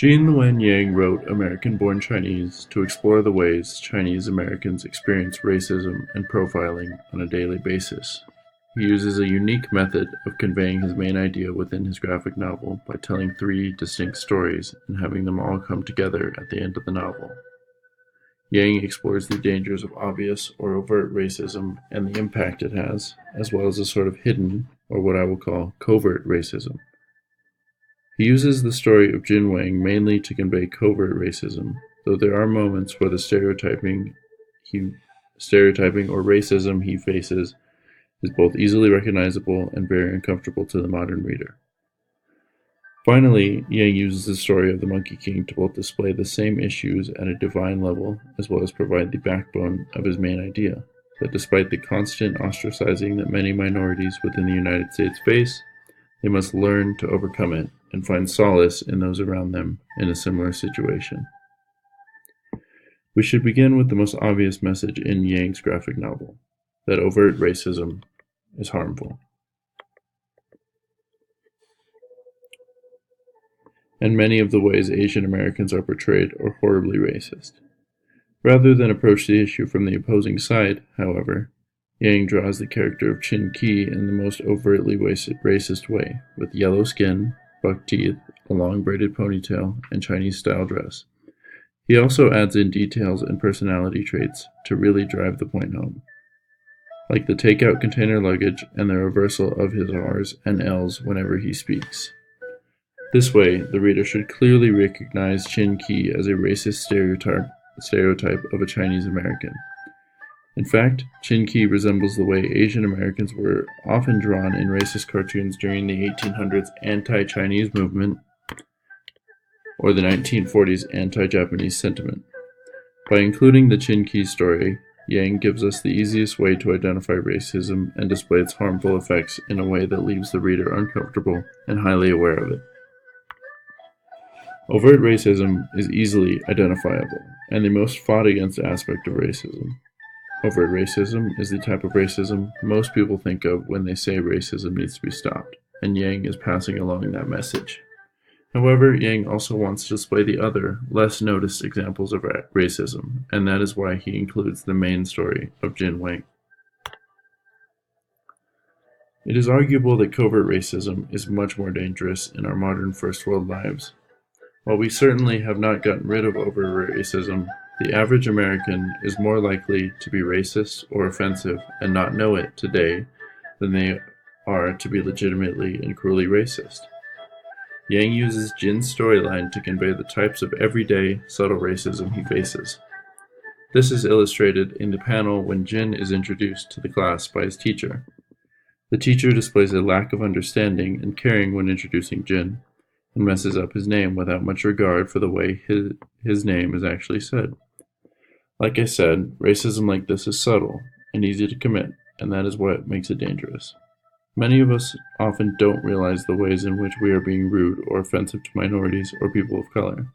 Jean Luen Yang wrote American-Born Chinese to explore the ways Chinese Americans experience racism and profiling on a daily basis. He uses a unique method of conveying his main idea within his graphic novel by telling three distinct stories and having them all come together at the end of the novel. Yang explores the dangers of obvious or overt racism and the impact it has, as well as a sort of hidden, or what I will call covert racism. He uses the story of Jin Wang mainly to convey covert racism, though there are moments where the stereotyping or racism he faces is both easily recognizable and very uncomfortable to the modern reader. Finally, Yang uses the story of the Monkey King to both display the same issues at a divine level as well as provide the backbone of his main idea, that despite the constant ostracizing that many minorities within the United States face, they must learn to overcome it and find solace in those around them in a similar situation. We should begin with the most obvious message in Yang's graphic novel, that overt racism is harmful. And many of the ways Asian Americans are portrayed are horribly racist. Rather than approach the issue from the opposing side, however, Yang draws the character of Chin Ki in the most overtly racist way, with yellow skin, buck teeth, a long braided ponytail, and Chinese-style dress. He also adds in details and personality traits to really drive the point home, like the takeout container luggage and the reversal of his R's and L's whenever he speaks. This way, the reader should clearly recognize Chin Ki as a racist stereotype of a Chinese American. In fact, Chin Ki resembles the way Asian Americans were often drawn in racist cartoons during the 1800s anti-Chinese movement or the 1940s anti-Japanese sentiment. By including the Chin Ki story, Yang gives us the easiest way to identify racism and display its harmful effects in a way that leaves the reader uncomfortable and highly aware of it. Overt racism is easily identifiable, and the most fought against aspect of racism. Overt racism is the type of racism most people think of when they say racism needs to be stopped, and Yang is passing along that message. However, Yang also wants to display the other, less noticed examples of racism, and that is why he includes the main story of Jin Wang. It is arguable that covert racism is much more dangerous in our modern first world lives. While we certainly have not gotten rid of overt racism, the average American is more likely to be racist or offensive and not know it today than they are to be legitimately and cruelly racist. Yang uses Jin's storyline to convey the types of everyday, subtle racism he faces. This is illustrated in the panel when Jin is introduced to the class by his teacher. The teacher displays a lack of understanding and caring when introducing Jin, and messes up his name without much regard for the way his name is actually said. Like I said, racism like this is subtle and easy to commit, and that is what makes it dangerous. Many of us often don't realize the ways in which we are being rude or offensive to minorities or people of color.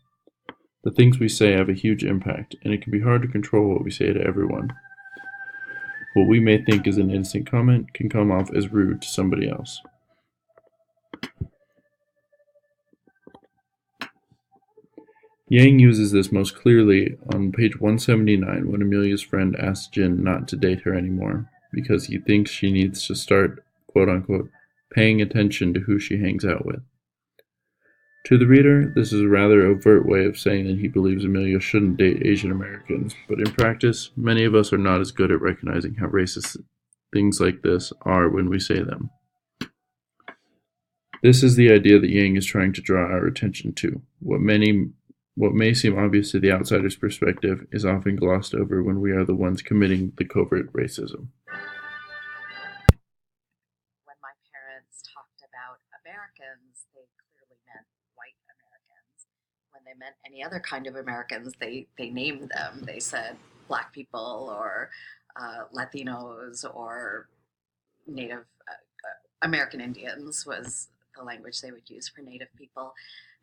The things we say have a huge impact, and it can be hard to control what we say to everyone. What we may think is an innocent comment can come off as rude to somebody else. Yang uses this most clearly on page 179 when Amelia's friend asks Jin not to date her anymore because he thinks she needs to start, quote-unquote, paying attention to who she hangs out with. To the reader, this is a rather overt way of saying that he believes Amelia shouldn't date Asian Americans, but in practice, many of us are not as good at recognizing how racist things like this are when we say them. This is the idea that Yang is trying to draw our attention to. What may seem obvious to the outsider's perspective is often glossed over when we are the ones committing the covert racism. When my parents talked about Americans, they clearly meant white Americans. When they meant any other kind of Americans, they named them. They said Black people or Latinos or Native American Indians was the language they would use for Native people.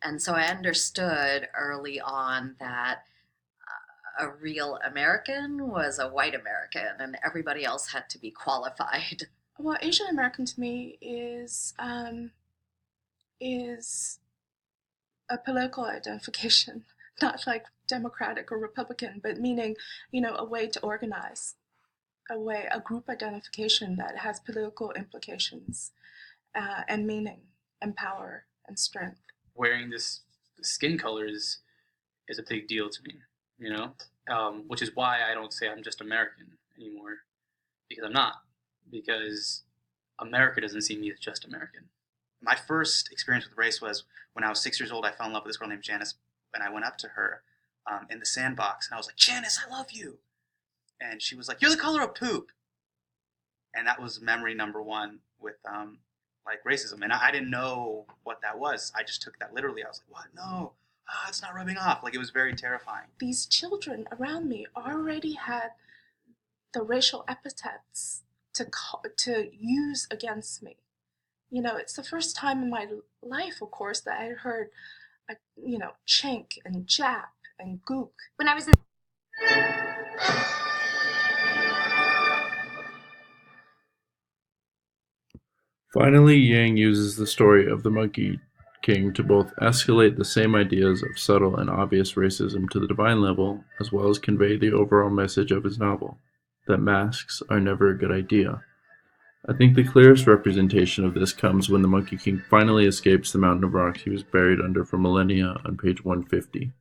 And so I understood early on that a real American was a white American and everybody else had to be qualified. Well, Asian American to me is a political identification, not like Democratic or Republican, but meaning, a way to organize, a group identification that has political implications and meaning and power and strength. Wearing this skin color is a big deal to me, which is why I don't say I'm just American anymore, because I'm not, because America doesn't see me as just American. My first experience with race was when I was 6 years old. I fell in love with this girl named Janice, and I went up to her in the sandbox, and I was like, "Janice, I love you," and she was like, "You're the color of poop," and that was memory number one with like racism, and I didn't know what that was. I just took that literally. I was like, "What? No, it's not rubbing off." Like, it was very terrifying. These children around me already had the racial epithets to use against me. It's the first time in my life, of course, that I heard, chink and jap and gook. When I was in Finally, Yang uses the story of the Monkey King to both escalate the same ideas of subtle and obvious racism to the divine level, as well as convey the overall message of his novel, that masks are never a good idea. I think the clearest representation of this comes when the Monkey King finally escapes the mountain of rocks he was buried under for millennia on page 150.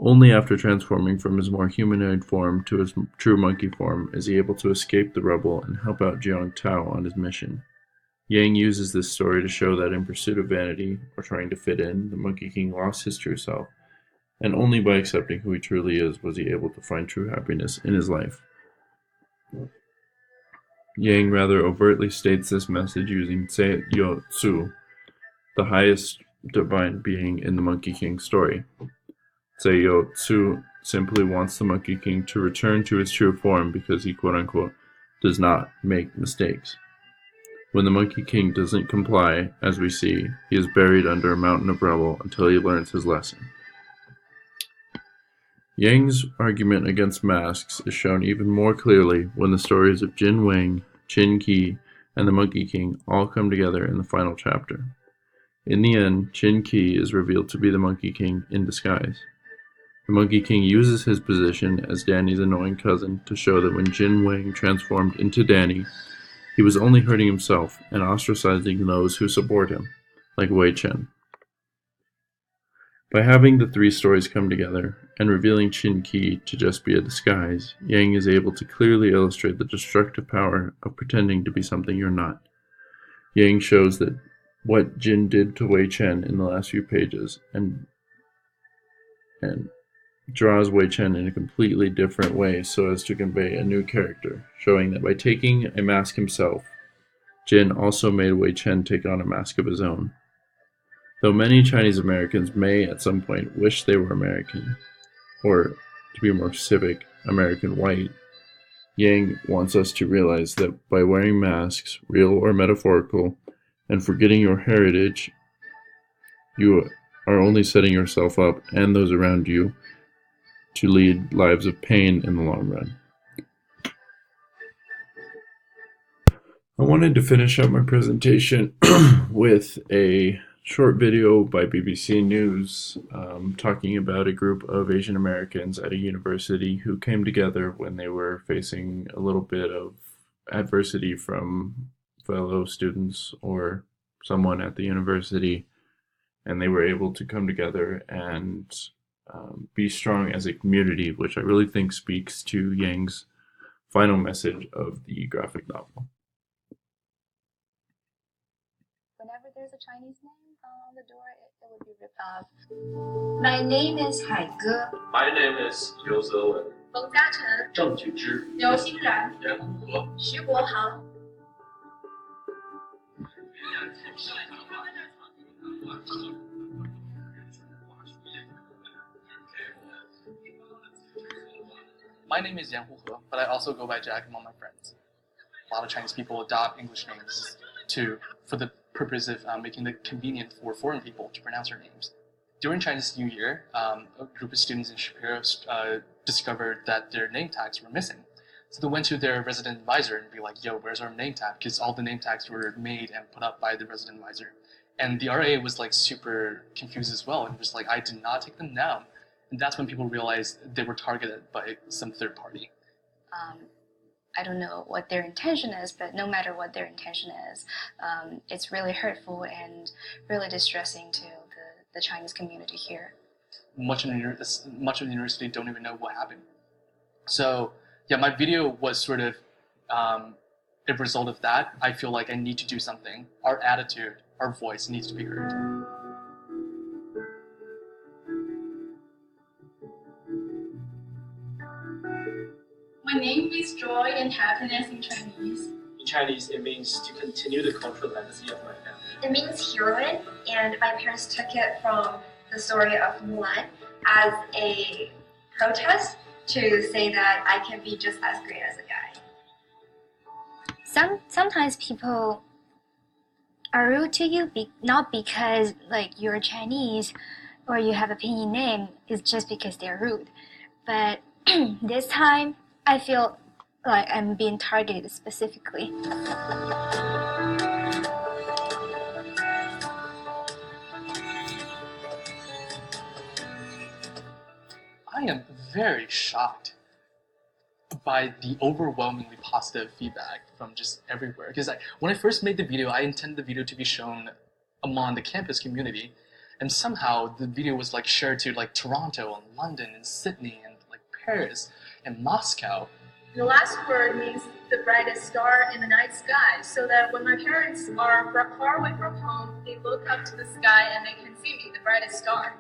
Only after transforming from his more humanoid form to his true monkey form is he able to escape the rubble and help out Jiang Tao on his mission. Yang uses this story to show that in pursuit of vanity, or trying to fit in, the Monkey King lost his true self, and only by accepting who he truly is was he able to find true happiness in his life. Yang rather overtly states this message using Sei Yo Tzu, the highest divine being in the Monkey King story. Sei Yo Tzu simply wants the Monkey King to return to his true form because he, quote-unquote, does not make mistakes. When the Monkey King doesn't comply, as we see, he is buried under a mountain of rubble until he learns his lesson. Yang's argument against masks is shown even more clearly when the stories of Jin Wang, Qin Qi, and the Monkey King all come together in the final chapter. In the end, Qin Qi is revealed to be the Monkey King in disguise. The Monkey King uses his position as Danny's annoying cousin to show that when Jin Wang transformed into Danny, he was only hurting himself and ostracizing those who support him, like Wei Chen. By having the three stories come together and revealing Qin Qi to just be a disguise, Yang is able to clearly illustrate the destructive power of pretending to be something you're not. Yang shows that what Jin did to Wei Chen in the last few pages and draws Wei Chen in a completely different way so as to convey a new character, showing that by taking a mask himself, Jin also made Wei Chen take on a mask of his own. Though many Chinese Americans may at some point wish they were American, or to be more specific, American white, Yang wants us to realize that by wearing masks, real or metaphorical, and forgetting your heritage, you are only setting yourself up and those around you to lead lives of pain in the long run. I wanted to finish up my presentation with a short video by BBC News talking about a group of Asian Americans at a university who came together when they were facing a little bit of adversity from fellow students or someone at the university, and they were able to come together and be strong as a community, which I really think speaks to Yang's final message of the graphic novel. Whenever there's a Chinese name on the door, it would be ripped off. My name is 海哥 My name is 刘泽文、冯嘉诚郑举之、刘欣然严虎和。徐国航 My name is Yan Hu He, but I also go by Jack among my friends. A lot of Chinese people adopt English names for the purpose of making it convenient for foreign people to pronounce their names. During Chinese New Year, a group of students in Shapiro discovered that their name tags were missing. So they went to their resident advisor and be like, "Yo, where's our name tag?" Because all the name tags were made and put up by the resident advisor. And the RA was like super confused as well, and was like, I did not take them down. And that's when people realized they were targeted by some third party. I don't know what their intention is, but no matter what their intention is, it's really hurtful and really distressing to the Chinese community here. Much of the university don't even know what happened. So yeah, my video was sort of a result of that. I feel like I need to do something. Our attitude, our voice needs to be heard. My name is Joy and Happiness in Chinese. In Chinese, it means to continue the cultural legacy of my family. It means heroine, and my parents took it from the story of Mulan as a protest to say that I can be just as great as a guy. Sometimes people are rude to you, not because like you're Chinese or you have a pinyin name, it's just because they're rude. But this time, I feel like I'm being targeted specifically. I am very shocked by the overwhelmingly positive feedback from just everywhere. Because when I first made the video, I intended the video to be shown among the campus community, and somehow the video was like shared to like Toronto and London and Sydney and like Paris and Moscow. The last word means the brightest star in the night sky, so that when my parents are far away from home, they look up to the sky and they can see me, the brightest star.